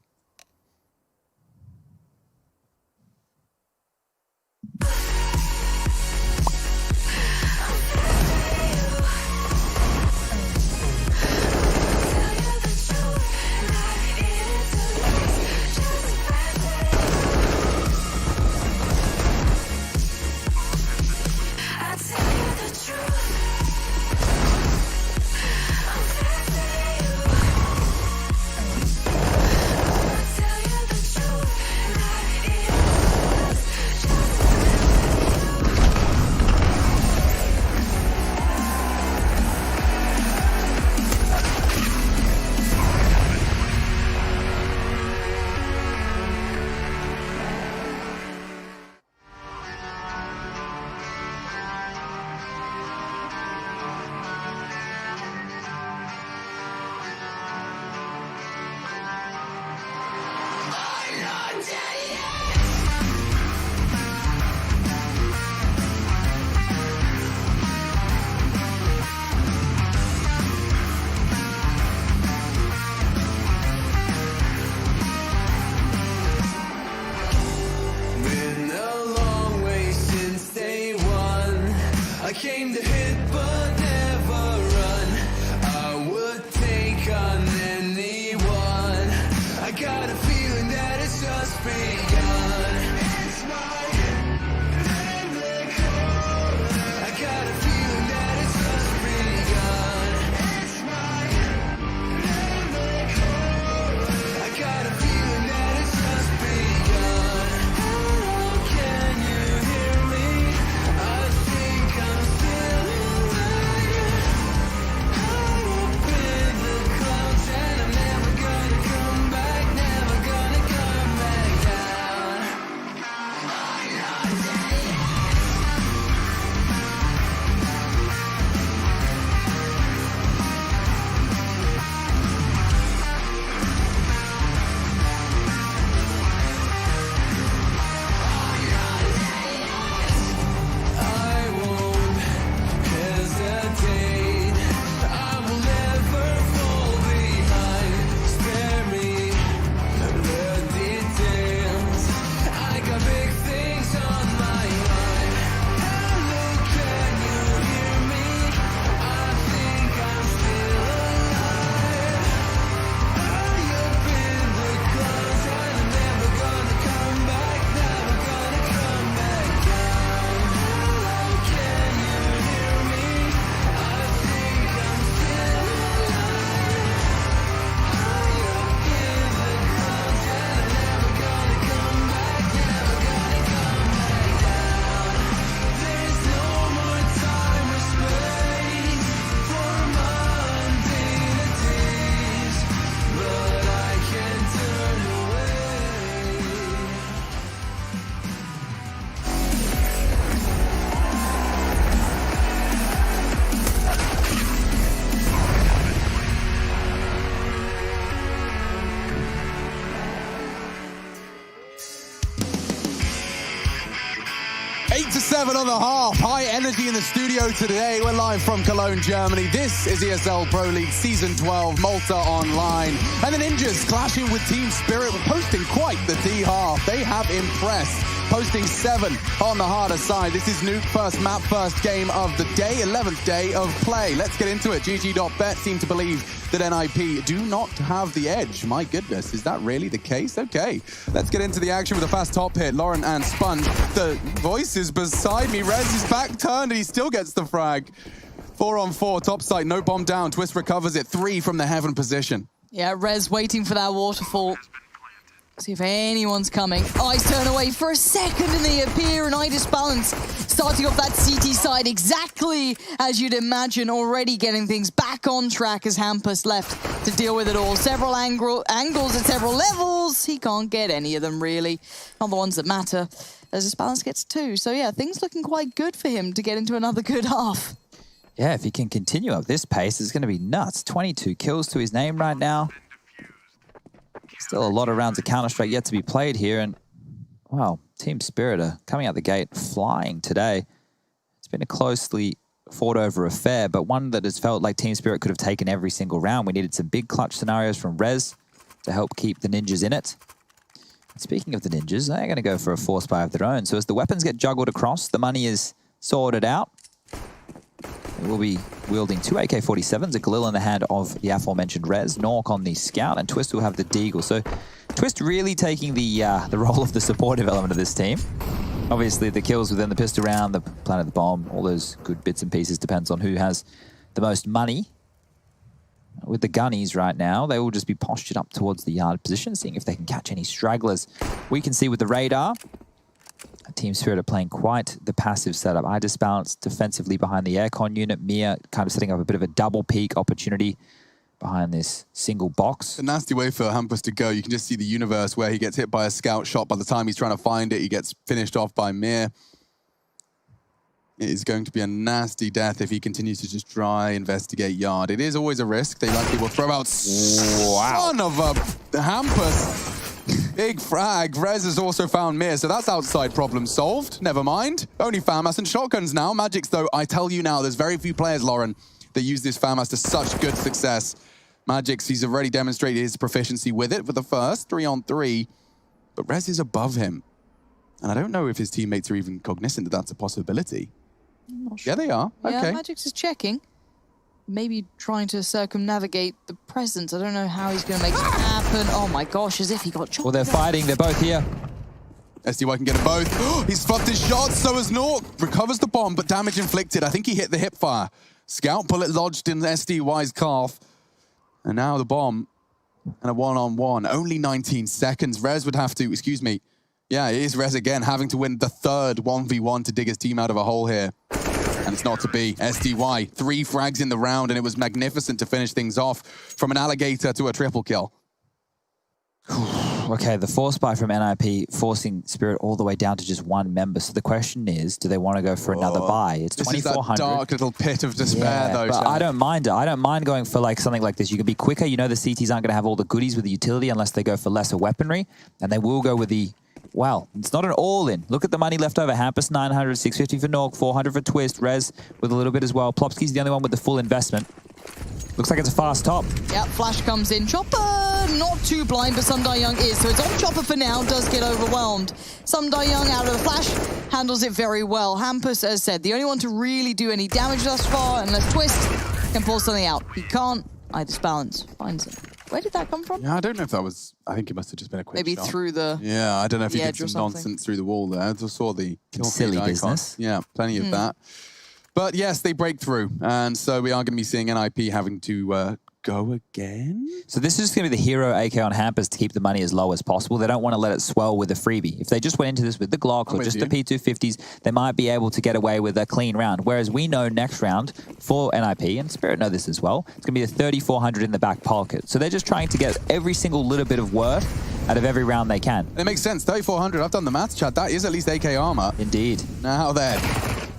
8-7 on the half. High energy in the studio today. We're live from Cologne, Germany. This is ESL Pro League Season 12, Malta Online. And the Ninjas clashing with Team Spirit, posting quite the D-half. They have impressed, posting 7 on the harder side. This is Nuke, first map, first game of the day, 11th day of play. Let's get into it. GG.bet seem to believe that NIP do not have the edge. My goodness, is that really the case? Okay, let's get into the action with a fast top hit. Lauren and Sponge, the voices beside me. Rez is back turned and he still gets the frag. 4-on-4, top side, no bomb down. Twist recovers it, 3 from the heaven position. Yeah, Rez waiting for that waterfall. See if anyone's coming. Eyes turn away for a second and they appear, and Idis Balance starting off that CT side exactly as you'd imagine, already getting things back on track as Hampus left to deal with it all. Several angles at several levels. He can't get any of them really. Not the ones that matter, as Idis Balance gets 2. So yeah, things looking quite good for him to get into another good half. Yeah, if he can continue at this pace, it's going to be nuts. 22 kills to his name right now. Still a lot of rounds of Counter-Strike yet to be played here, and wow, Team Spirit are coming out the gate flying today. It's been a closely fought over affair, but one that has felt like Team Spirit could have taken every single round. We needed some big clutch scenarios from Rez to help keep the Ninjas in it. Speaking of the Ninjas, they're going to go for a force buy of their own. So as the weapons get juggled across, the money is sorted out. They will be wielding 2 AK-47s, a Galil in the hand of the aforementioned Rez, Nork on the Scout, and Twist will have the Deagle. So Twist really taking the role of the supportive element of this team. Obviously, the kills within the pistol round, the planet the bomb, all those good bits and pieces depends on who has the most money. With the gunnies right now, they will just be postured up towards the yard position, seeing if they can catch any stragglers. We can see with the radar, Team Spirit are playing quite the passive setup. Idis Balance defensively behind the aircon unit. Mia kind of setting up a bit of a double peak opportunity behind this single box. A nasty way for Hampus to go. You can just see the universe where he gets hit by a scout shot. By the time he's trying to find it, he gets finished off by Mir. It is going to be a nasty death if he continues to just try investigate yard. It is always a risk. They likely will throw out son of a Hampus. Big frag. Rez has also found Mir, so that's outside problem solved. Never mind. Only FAMAS and shotguns now. Magic's, though, I tell you now, there's very few players, Lauren, that use this FAMAS to such good success. Magic's, he's already demonstrated his proficiency with it for the first 3-on-3, but Rez is above him. And I don't know if his teammates are even cognizant that that's a possibility. I'm not sure. Yeah, they are. Yeah, Okay. Magic's is checking. Maybe trying to circumnavigate the presence. I don't know how he's going to make it happen. Oh my gosh, as if he got chopped. Well, they're fighting. They're both here. SDY can get them both. He's fluffed his shot, so has Nork. Recovers the bomb, but damage inflicted. I think he hit the hip fire. Scout bullet lodged in SDY's calf. And now the bomb and a one-on-one. Only 19 seconds. Rez would have to, excuse me. Yeah, it is Rez again, having to win the third 1v1 to dig his team out of a hole here. And it's not to be. SDY, 3 frags in the round, and it was magnificent to finish things off from an alligator to a triple kill. Okay, the force buy from NIP forcing Spirit all the way down to just 1 member. So the question is, do they want to go for another buy? It's 2,400. This is that dark little pit of despair, though. But I don't mind it. I don't mind going for like something like this. You can be quicker. You know the CTs aren't going to have all the goodies with the utility unless they go for lesser weaponry. And they will go with the... Well, it's not an all-in. Look at the money left over. Hampus, 900, 650 for Nork, 400 for Twist, Rez with a little bit as well. Plopsky's the only one with the full investment. Looks like it's a fast top. Yep, flash comes in. Chopper, not too blind, but Sundar Young is. So it's on Chopper for now, does get overwhelmed. Sundar Young out of the flash, handles it very well. Hampus, as said, the only one to really do any damage thus far, unless Twist can pull something out. He can't. Idis Balance finds it. Where did that come from? Yeah, I don't know if that was... I think it must have just been a quick Maybe shot. through the... Yeah, I don't know if he did some something. nonsense through the wall there. I just saw the... Silly icon. business. Yeah, plenty of that. But yes, they break through. And so we are going to be seeing NIP having to go again. So this is going to be the hero AK on Hampus to keep the money as low as possible. They don't want to let it swell with a freebie. If they just went into this with the Glocks or just the P250s, they might be able to get away with a clean round. Whereas we know next round for NIP, and Spirit know this as well, it's going to be a 3,400 in the back pocket. So they're just trying to get every single little bit of worth out of every round they can. It makes sense. 3,400. I've done the maths, Chad. That is at least AK armor. Indeed. Now then.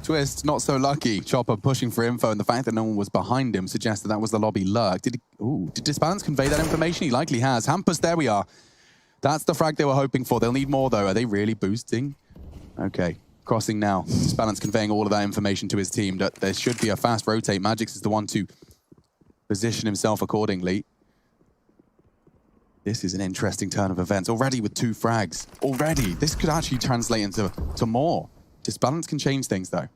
Twist, not so lucky. Chopper pushing for info, and the fact that no one was behind him suggests that that was the lobby lurk. Did Disbalance convey that information? He likely has. Hampus, there we are. That's the frag they were hoping for. They'll need more, though. Are they really boosting? Okay. crossing now. Disbalance conveying all of that information to his team that there should be a fast rotate. Magix is the one to position himself accordingly. This is an interesting turn of events. Already with 2 frags. Already. This could actually translate into more. Disbalance can change things, though.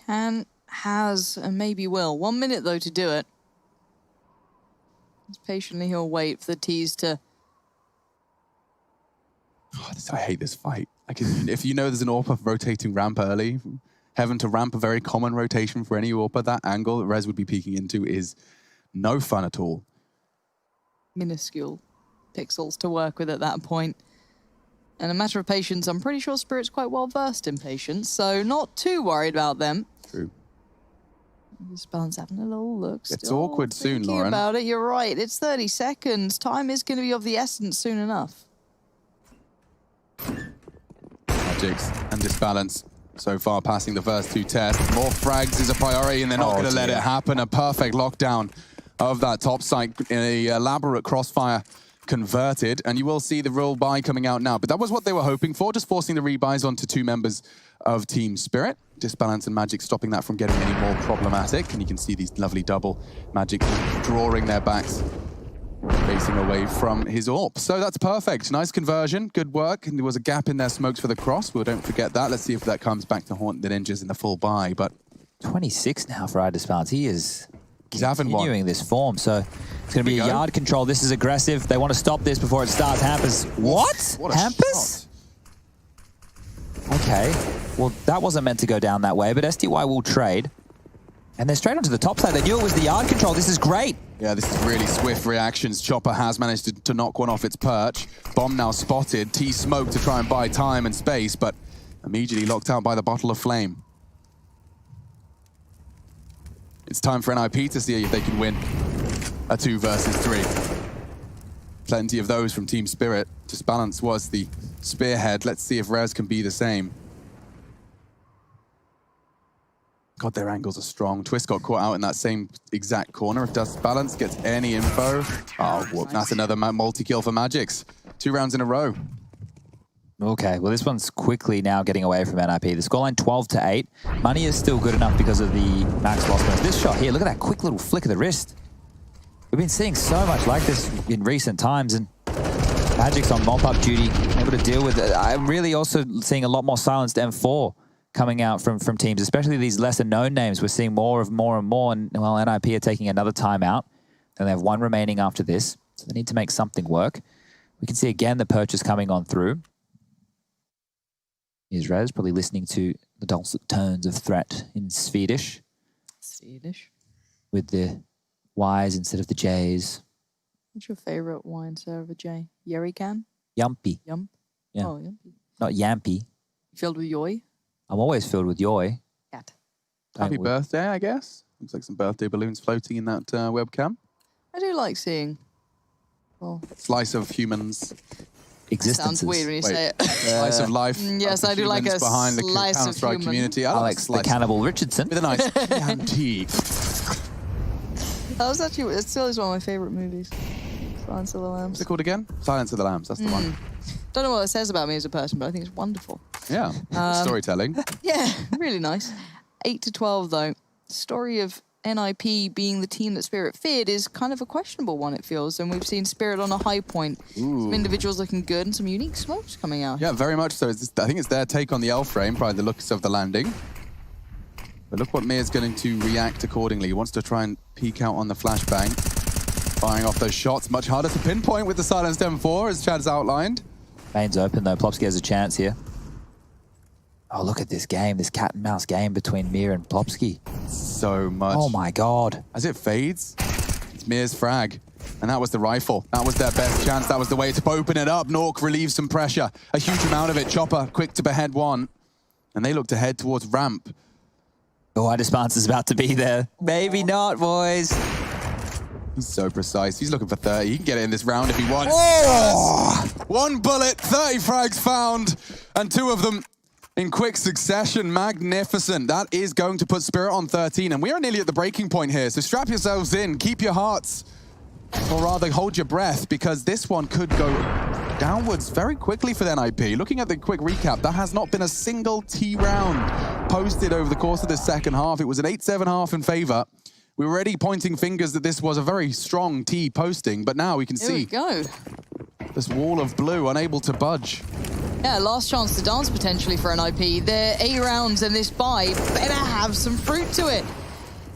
Can, has, and maybe will. 1 minute, though, to do it. Just patiently, he'll wait for the tease to... Oh, I hate this fight. Like, if you know there's an AWP rotating ramp early, heaven to ramp, a very common rotation for any AWP, that angle that Rez would be peeking into is no fun at all. Minuscule pixels to work with at that point. And a matter of patience, I'm pretty sure Spirit's quite well versed in patience, so not too worried about them. True. Disbalance having a little look. It's still awkward soon, thinking Lauren. About it, you're right. It's 30 seconds. Time is going to be of the essence soon enough. Magix and Disbalance so far passing the first 2 tests. More frags is a priority, and they're not going to let it happen. A perfect lockdown of that top site in a elaborate crossfire converted, and you will see the real buy coming out now. But that was what they were hoping for, just forcing the rebuys onto 2 members of Team Spirit. Disbalance and Magic stopping that from getting any more problematic, and you can see these lovely double Magic drawing their backs, facing away from his AWP. So that's perfect. Nice conversion, good work, and there was a gap in their smokes for the cross. Well, don't forget that. Let's see if that comes back to haunt the Ninjas in the full buy, but... 26 now for Disbalance. He is... He's having one. Continuing this form, so it's going to be a yard control. This is aggressive. They want to stop this before it starts. Hampus. What Hampus? Okay. Well, that wasn't meant to go down that way, but SDY will trade. And they're straight onto the top side. They knew it was the yard control. This is great. Yeah, this is really swift reactions. Chopper has managed to knock one off its perch. Bomb now spotted. T-smoke to try and buy time and space, but immediately locked out by the bottle of flame. It's time for NIP to see if they can win a 2 versus 3. Plenty of those from Team Spirit. Disbalance was the spearhead. Let's see if Rez can be the same. God, their angles are strong. Twist got caught out in that same exact corner. If Disbalance gets any info, oh, whoop, that's another multi-kill for Magix. 2 rounds in a row. Okay, well, this one's quickly now getting away from NIP. The scoreline 12-8. Money is still good enough because of the max loss bonus. This shot here, look at that quick little flick of the wrist. We've been seeing so much like this in recent times, and Magic's on mop-up duty, able to deal with it. I'm really also seeing a lot more silenced M4 coming out from teams, especially these lesser-known names. We're seeing more and more, and well, NIP are taking another timeout, and they have 1 remaining after this, so they need to make something work. We can see again the purchase coming on through. Here's Rez, probably listening to the dulcet tones of threat in Swedish. Swedish? With the Y's instead of the J's. What's your favorite wine server, Jay? Jerrycan? Yumpy. Yump? Yeah. Oh, yumpy. Not yampy. Filled with yoy? I'm always filled with yoy. Cat. Happy birthday, I guess. Looks like some birthday balloons floating in that webcam. I do like seeing. Well, slice of humans. Existences. Sounds weird when you say it. Slice of life. Yes, I do like a behind the slice of Counter-Strike human. community. I Alex the Cannibal Richardson. With a nice Chianti. That was actually, it still is one of my favorite movies. Silence of the Lambs. What's it called again? Silence of the Lambs, that's the one. Don't know what it says about me as a person, but I think it's wonderful. Yeah, storytelling. Yeah, really nice. 8-12 though. Story of NIP being the team that Spirit feared is kind of a questionable one, it feels, and we've seen Spirit on a high point. Ooh. Some individuals looking good and some unique smokes coming out. Yeah, very much so. I think it's their take on the L frame, probably the looks of the landing. But look what Mir's going to react accordingly. He wants to try and peek out on the flashbang. Firing off those shots. Much harder to pinpoint with the silenced M4, as Chad's outlined. Main's open, though. Plopsky has a chance here. Oh, look at this game. This cat and mouse game between Mir and Plopsky. So much. Oh, my God. As it fades, it's Mir's frag. And that was the rifle. That was their best chance. That was the way to open it up. Nuke relieves some pressure. A huge amount of it. Chopper quick to behead one. And they look to head towards ramp. Oh, Disbalance is about to be there. Maybe not, boys. He's so precise. He's looking for 30. He can get it in this round if he wants. Oh! 1 bullet, 30 frags found, and 2 of them in quick succession. Magnificent. That is going to put Spirit on 13, and we are nearly at the breaking point here, so strap yourselves in. Keep your hearts Or rather, hold your breath, because this one could go downwards very quickly for the NIP. Looking at the quick recap, there has not been a single T round posted over the course of the second half. It was an 8-7 half in favor. We were already pointing fingers that this was a very strong T posting, but now we can see go. This wall of blue unable to budge. Yeah, last chance to dance potentially for NIP. They're 8 rounds and this buy better have some fruit to it.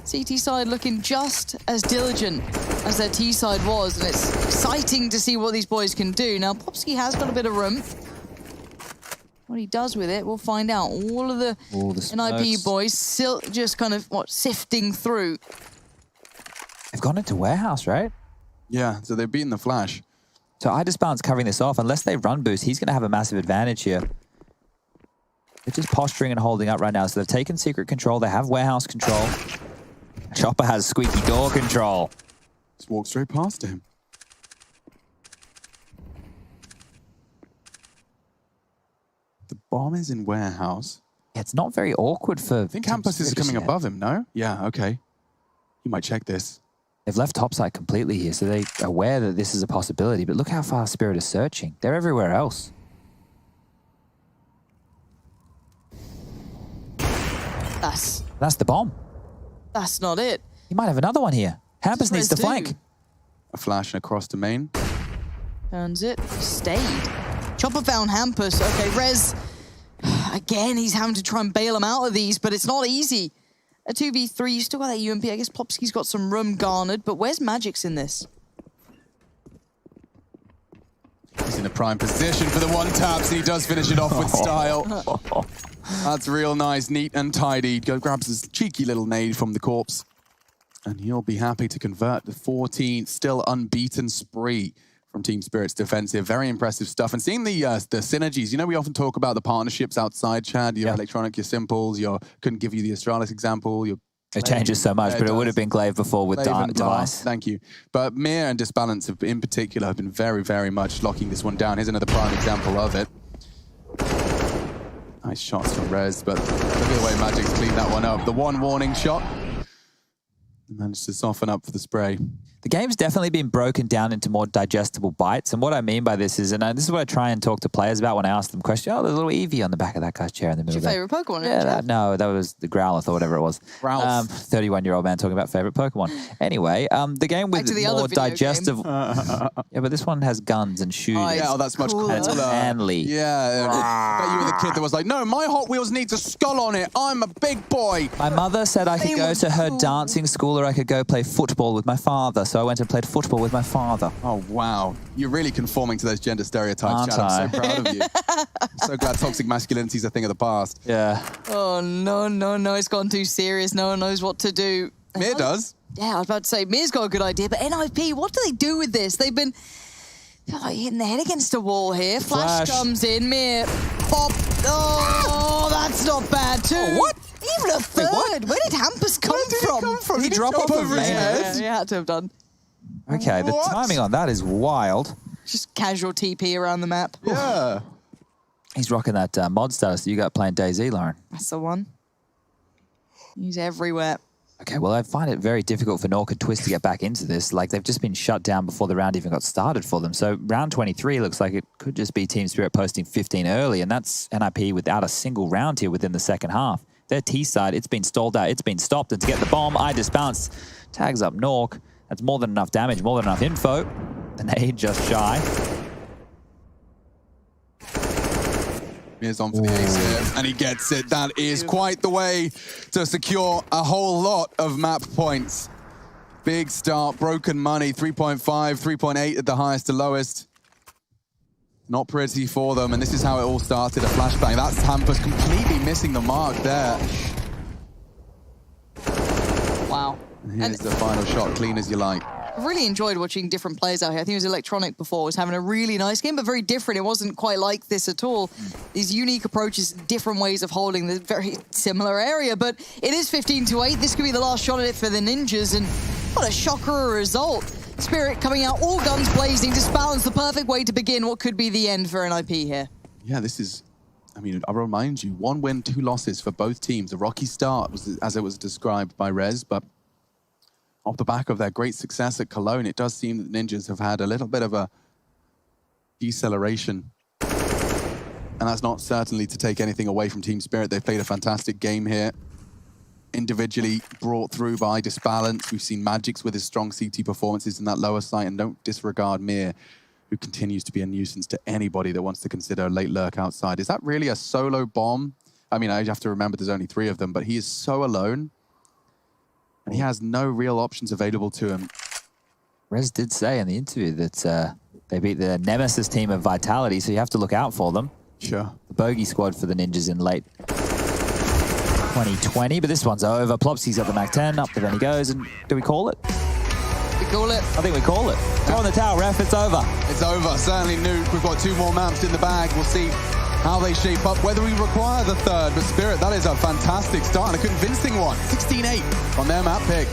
CT side looking just as diligent as their T side was, and it's exciting to see what these boys can do. Now, Popsky has got a bit of room. What he does with it, we'll find out. All of the NIP boys still just kind of, sifting through. They've gone into warehouse, right? Yeah, so they've beaten the Flash. So iDisbalance covering this off. Unless they run boost, he's going to have a massive advantage here. They're just posturing and holding up right now. So they've taken secret control. They have warehouse control. Chopper has squeaky door control. Just walk straight past him. The bomb is in warehouse. Yeah, it's not very awkward for... I think Hampus is coming above him, no? Yeah, okay. You might check this. They've left topside completely here, so they're aware that this is a possibility. But look how far Spirit is searching. They're everywhere else. That's the bomb. That's not it. He might have another one here. Hampus needs to flank. A flash and across the main. Turns it. Stayed. Chopper found Hampus. Okay, Rez. Again, he's having to try and bail him out of these, but it's not easy. A 2v3, you still got that UMP. I guess Popsky's got some room garnered, but where's Magic's in this? He's in a prime position for the one taps, and he does finish it off with style. That's real nice, neat and tidy. Grabs his cheeky little nade from the corpse, and he'll be happy to convert the 14th still unbeaten spree from Team Spirit's defensive. Very impressive stuff. And seeing the synergies, you know, we often talk about the partnerships outside, Chad, your Electronic, your Simples, couldn't give you the Astralis example. It changes so much, but it would have been Glaive before with Device. Thank you. But Mir and Disbalance in particular have been very, very much locking this one down. Here's another prime example of it. Nice shots from Rez, but look at the way Magic's cleaned that one up. The one warning shot. He managed to soften up for the spray. The game's definitely been broken down into more digestible bites. And what I mean by this is, and this is what I try and talk to players about when I ask them questions. Oh, there's a little Eevee on the back of that guy's chair in the middle. What's your favorite Pokemon? Yeah, no, that was the Growlithe or whatever it was. 31-year-old man talking about favorite Pokemon. Anyway, the game with more digestible. Yeah, but this one has guns and shoes. Yeah, that's much cooler. And it's manly. Yeah, I bet you were the kid that was like, no, my Hot Wheels needs a skull on it. I'm a big boy. My mother said I could go to her dancing school or I could go play football with my father. So I went and played football with my father. Oh, wow. You're really conforming to those gender stereotypes, Chad. I'm so proud of you. I'm so glad toxic masculinity is a thing of the past. Yeah. Oh, no. It's gone too serious. No one knows what to do. Mir does. Yeah, I was about to say, Mir's got a good idea, but NIP, what do they do with this? They're like hitting their head against a wall here. Flash comes in, Mir, pop. Oh, that's not bad, too. Oh, what? Even a third. Wait, Where did Hampus come from? Did he drop off over his head? Yeah, he had to have done. Okay, the timing on that is wild. Just casual TP around the map. Yeah. He's rocking that mod status that you got playing DayZ, Lauren. That's the one. He's everywhere. Okay, well, I find it very difficult for Nuke and Twist to get back into this. Like, they've just been shut down before the round even got started for them. So round 23 looks like it could just be Team Spirit posting 15 early, and that's NIP without a single round here within the second half. Their T side, it's been stalled out, it's been stopped, and to get the bomb, iDisbalance tags up Nuke. That's more than enough damage, more than enough info. The nade just shy. Mir's on for the ace here, and he gets it. That is quite the way to secure a whole lot of map points. Big start, broken money, 3.5, 3.8 at the highest to lowest. Not pretty for them, and this is how it all started, a flashbang. That's Hampus completely missing the mark there. Wow. And here's the final shot, clean as you like. I've really enjoyed watching different players out here. I think it was Electronic before, was having a really nice game, but very different. It wasn't quite like this at all. These unique approaches, different ways of holding the very similar area, but it is 15-8. This could be the last shot at it for the Ninjas, and what a shocker result. Spirit coming out, all guns blazing, Disbalance, the perfect way to begin what could be the end for NIP here. Yeah, this is, I mean, I'll remind you, 1 win, 2 losses for both teams. A rocky start, as it was described by Rez, but off the back of their great success at Cologne, it does seem that the Ninjas have had a little bit of a deceleration. And that's not certainly to take anything away from Team Spirit. They've played a fantastic game here. Individually brought through by Disbalance. We've seen Magix with his strong CT performances in that lower site, and don't disregard Mir, who continues to be a nuisance to anybody that wants to consider a late lurk outside. Is that really a solo bomb? I mean, I have to remember there's only 3 of them, but he is so alone. And he has no real options available to him. Rez did say in the interview that they beat the Nemesis team of Vitality, so you have to look out for them. Sure. The bogey squad for the Ninjas in late 2020, but this one's over. Plopsy's got the Mac 10, up the Venny goes, and do we call it? We call it? I think we call it. Throw on the towel, ref, it's over. It's over, certainly Nuke. We've got 2 more maps in the bag. We'll see how they shape up, whether we require the 3rd. But Spirit, that is a fantastic start and a convincing one. 16-8 on their map pick.